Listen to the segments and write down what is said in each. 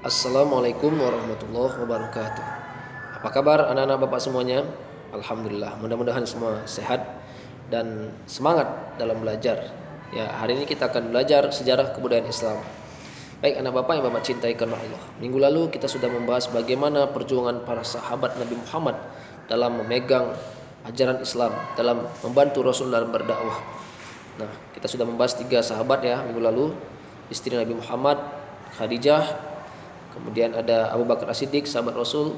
Assalamualaikum warahmatullahi wabarakatuh. Apa kabar anak-anak Bapak semuanya? Alhamdulillah, mudah-mudahan semua sehat dan semangat dalam belajar. Ya, hari ini kita akan belajar sejarah kebudayaan Islam. Baik anak Bapak yang Bapak cintai karena Allah. Minggu lalu kita sudah membahas bagaimana perjuangan para sahabat Nabi Muhammad dalam memegang ajaran Islam, dalam membantu Rasul dalam berdakwah. Nah, kita sudah membahas 3 sahabat ya minggu lalu. Istri Nabi Muhammad, Khadijah. Kemudian ada Abu Bakar As-Siddiq, sahabat Rasul.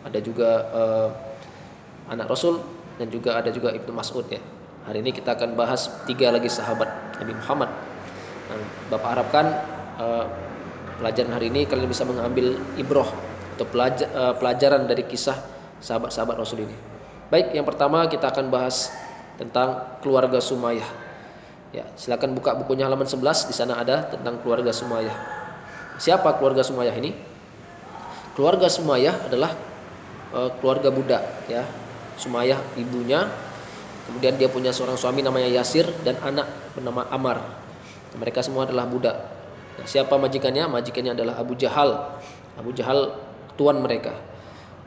Ada juga anak Rasul, dan juga ada juga Ibnu Mas'ud ya. Hari ini kita akan bahas 3 lagi sahabat Nabi Muhammad. Nah, Bapak harapkan pelajaran hari ini kalian bisa mengambil ibroh atau pelajaran dari kisah sahabat-sahabat Rasul ini. Baik, yang pertama kita akan bahas tentang keluarga Sumayyah. Ya, silakan buka bukunya halaman 11, di sana ada tentang keluarga Sumayyah. Siapa keluarga Sumayyah ini? Keluarga Sumayyah adalah keluarga budak ya. Sumayyah ibunya, kemudian dia punya seorang suami namanya Yasir dan anak bernama Ammar. Mereka semua adalah budak. Nah, siapa majikannya? Majikannya adalah Abu Jahal. Abu Jahal tuan mereka.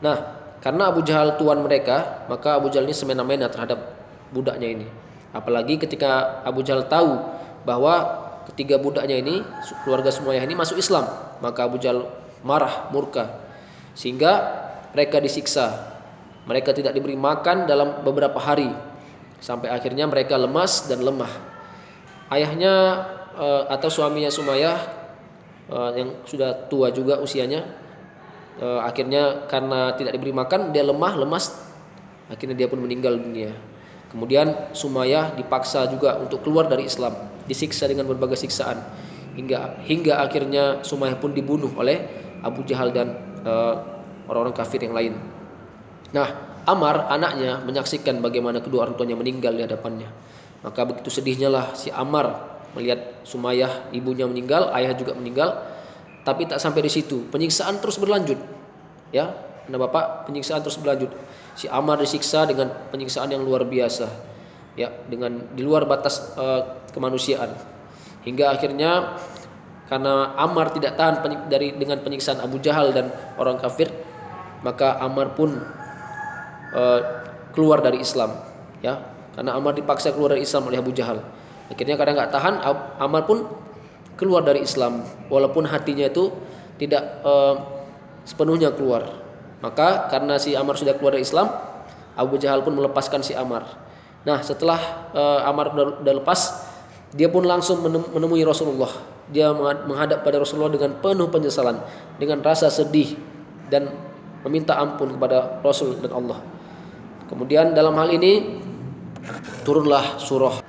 Nah, karena Abu Jahal tuan mereka, maka Abu Jahal ini semena-mena terhadap budaknya ini. Apalagi ketika Abu Jahal tahu bahwa ketiga budaknya ini, keluarga Sumayyah ini masuk Islam, maka Abu Jahal marah, murka, sehingga mereka disiksa. Mereka tidak diberi makan dalam beberapa hari, sampai akhirnya mereka lemas dan lemah. Ayahnya atau suaminya Sumayyah yang sudah tua juga usianya, akhirnya karena tidak diberi makan dia lemah, lemas, akhirnya dia pun meninggal dunia. Kemudian Sumayyah dipaksa juga untuk keluar dari Islam, disiksa dengan berbagai siksaan, hingga akhirnya Sumayyah pun dibunuh oleh Abu Jahal dan orang-orang kafir yang lain. Nah, Ammar anaknya menyaksikan bagaimana kedua orang tuanya meninggal di hadapannya. Maka begitu sedihnya lah si Ammar melihat Sumayyah ibunya meninggal, ayah juga meninggal. Tapi tak sampai di situ, penyiksaan terus berlanjut. Ya, anak Bapak, penyiksaan terus berlanjut. Si Ammar disiksa dengan penyiksaan yang luar biasa, ya, dengan di luar batas kemanusiaan. Hingga akhirnya karena Ammar tidak tahan dengan penyiksaan Abu Jahal dan orang kafir, maka Ammar pun keluar dari Islam, ya. Karena Ammar dipaksa keluar dari Islam oleh Abu Jahal. Akhirnya karena nggak tahan, Ammar pun keluar dari Islam, walaupun hatinya itu tidak sepenuhnya keluar. Maka karena si Ammar sudah keluar dari Islam, Abu Jahal pun melepaskan si Ammar. Nah, setelah Ammar sudah lepas, dia pun langsung menemui Rasulullah. Dia menghadap pada Rasulullah dengan penuh penyesalan, dengan rasa sedih, dan meminta ampun kepada Rasul dan Allah. Kemudian dalam hal ini turunlah surah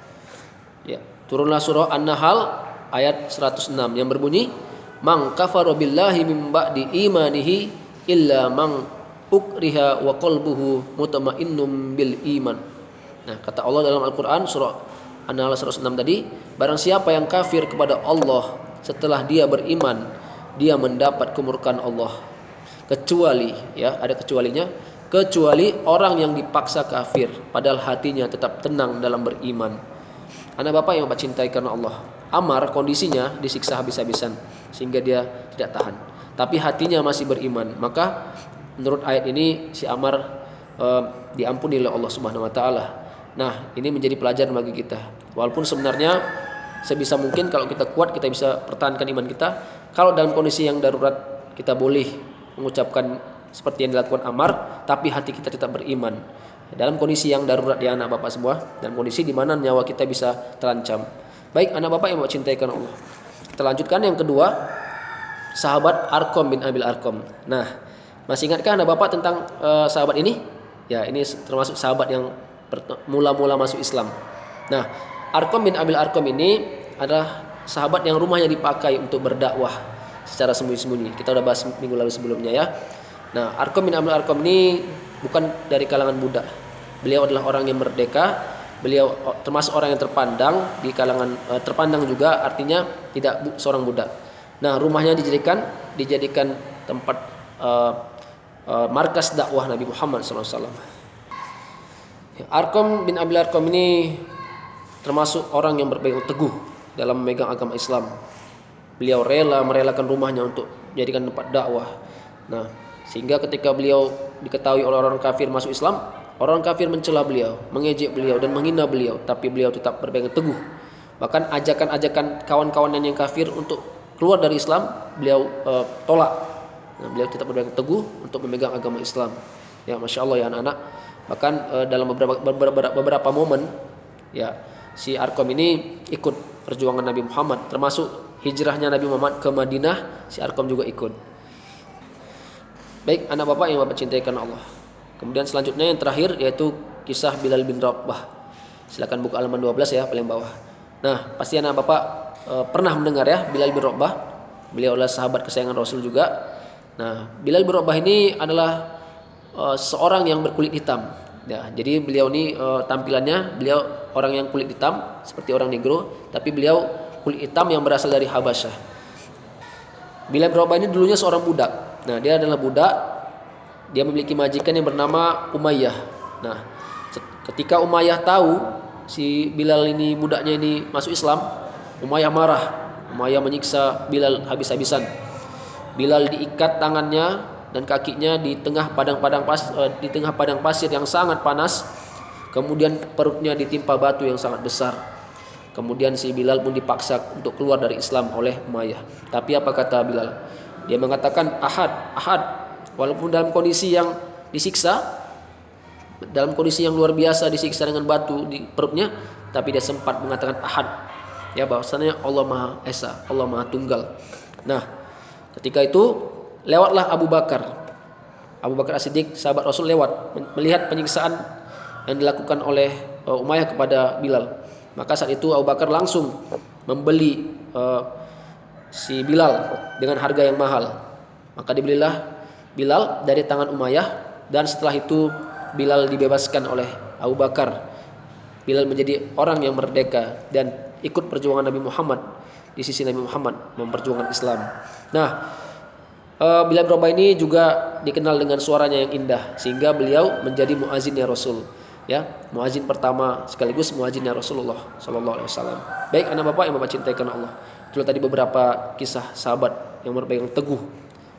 An-Nahl ayat 106 yang berbunyi, "Man kafara billahi min ba'di imanihi illa man ukriha wa qalbuhu mutmainnun bil iman." Nah, kata Allah dalam Al-Qur'an surah An-Nahl 106 tadi, barang siapa yang kafir kepada Allah setelah dia beriman, dia mendapat kemurkaan Allah. Kecuali, ya, ada kecualinya, kecuali orang yang dipaksa kafir padahal hatinya tetap tenang dalam beriman. Anak Bapak yang Bapak cintai karena Allah, Ammar kondisinya disiksa habis-habisan sehingga dia tidak tahan, tapi hatinya masih beriman. Maka menurut ayat ini si Ammar diampuni oleh Allah Subhanahu wa taala. Nah, ini menjadi pelajaran bagi kita. Walaupun sebenarnya sebisa mungkin kalau kita kuat kita bisa pertahankan iman kita. Kalau dalam kondisi yang darurat kita boleh mengucapkan seperti yang dilakukan Ammar, tapi hati kita tetap beriman. Dalam kondisi yang darurat ya anak Bapak semua, dan kondisi di mana nyawa kita bisa terancam. Baik anak Bapak yang Bapak cintai karena Allah. Kita lanjutkan yang kedua, sahabat Arqam bin Abil Arqam. Nah, masih ingatkah anak Bapak tentang sahabat ini? Ya, ini termasuk sahabat yang mula-mula masuk Islam. Nah, Arqam bin Abil Arqam ini adalah sahabat yang rumahnya dipakai untuk berdakwah secara sembunyi-sembunyi. Kita udah bahas minggu lalu sebelumnya ya. Nah, Arqam bin Abil Arqam ini bukan dari kalangan budak. Beliau adalah orang yang merdeka. Beliau termasuk orang yang terpandang di kalangan terpandang juga, artinya tidak seorang budak. Nah, rumahnya dijadikan tempat markas dakwah Nabi Muhammad SAW. Arqam bin Abil Arqam ini termasuk orang yang berpegang teguh dalam memegang agama Islam. beliau rela merelakan rumahnya untuk jadikan tempat dakwah. Nah, sehingga ketika beliau diketahui oleh orang kafir masuk Islam, orang kafir mencela beliau, mengejek beliau dan menghina beliau, tapi beliau tetap berpegang teguh. Bahkan ajakan-ajakan kawan-kawannya yang kafir untuk keluar dari Islam, beliau tolak. Nah, beliau tetap berpegang teguh untuk memegang agama Islam. Ya, masya Allah ya anak-anak. Bahkan dalam beberapa momen, ya si Arqam ini ikut perjuangan Nabi Muhammad, termasuk hijrahnya Nabi Muhammad ke Madinah, si Arqam juga ikut. Baik anak bapak yang bapak cintai karena Allah. Kemudian selanjutnya yang terakhir yaitu kisah Bilal bin Rabah. Silakan buka halaman 12 ya, paling bawah. Nah, pasti anak bapak pernah mendengar ya Bilal bin Rabah. Beliau adalah sahabat kesayangan Rasul juga. Nah, Bilal bin Rabah ini adalah seorang yang berkulit hitam. Ya, jadi beliau ini tampilannya beliau orang yang kulit hitam seperti orang negro, tapi beliau kulit hitam yang berasal dari Habasyah. Bilal bin Rabah ini dulunya seorang budak. Nah, dia adalah budak. Dia memiliki majikan yang bernama Umayyah. Nah, ketika Umayyah tahu si Bilal ini budaknya ini masuk Islam, Umayyah marah. Umayyah menyiksa Bilal habis-habisan. Bilal diikat tangannya dan kakinya di tengah padang pasir yang sangat panas. Kemudian perutnya ditimpa batu yang sangat besar. Kemudian si Bilal pun dipaksa untuk keluar dari Islam oleh Umayyah. Tapi apa kata Bilal? Dia mengatakan ahad, ahad. Walaupun dalam kondisi yang disiksa, dalam kondisi yang luar biasa disiksa dengan batu di perutnya, tapi dia sempat mengatakan ahad. Ya, bahwasanya Allah Maha Esa, Allah Maha Tunggal. Nah, ketika itu lewatlah Abu Bakar. Abu Bakar As-Siddiq, sahabat Rasul, lewat melihat penyiksaan yang dilakukan oleh Umayyah kepada Bilal. Maka saat itu Abu Bakar langsung membeli si Bilal dengan harga yang mahal. Maka dibelilah Bilal dari tangan Umayyah, dan setelah itu Bilal dibebaskan oleh Abu Bakar. Bilal menjadi orang yang merdeka dan ikut perjuangan Nabi Muhammad di sisi Nabi Muhammad memperjuangkan Islam. Nah, Bilal bin Rabah ini juga dikenal dengan suaranya yang indah sehingga beliau menjadi muazzinnya Rasul, ya, muazzin pertama sekaligus muazzinnya Rasulullah sallallahu alaihi wasallam. Baik anak bapak yang bapak cintai karena Allah. Itulah tadi beberapa kisah sahabat yang berpegang teguh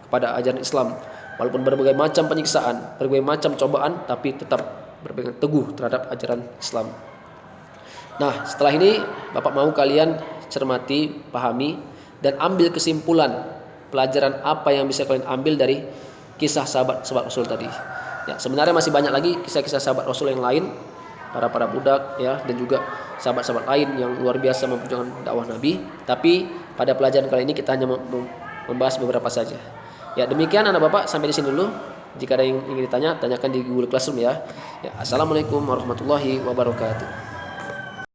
kepada ajaran Islam walaupun berbagai macam penyiksaan, berbagai macam cobaan, tapi tetap berpegang teguh terhadap ajaran Islam. Nah, setelah ini bapak mau kalian cermati, pahami dan ambil kesimpulan pelajaran apa yang bisa kalian ambil dari kisah sahabat-sahabat Rasul tadi. Ya, sebenarnya masih banyak lagi kisah-kisah sahabat Rasul yang lain, para budak ya, dan juga sahabat-sahabat lain yang luar biasa memperjuangkan dakwah Nabi. Tapi pada pelajaran kali ini kita hanya membahas beberapa saja. Ya, demikian anak bapak, sampai di sini dulu. Jika ada yang ingin ditanya, tanyakan di Google Classroom ya. Ya, assalamualaikum warahmatullahi wabarakatuh.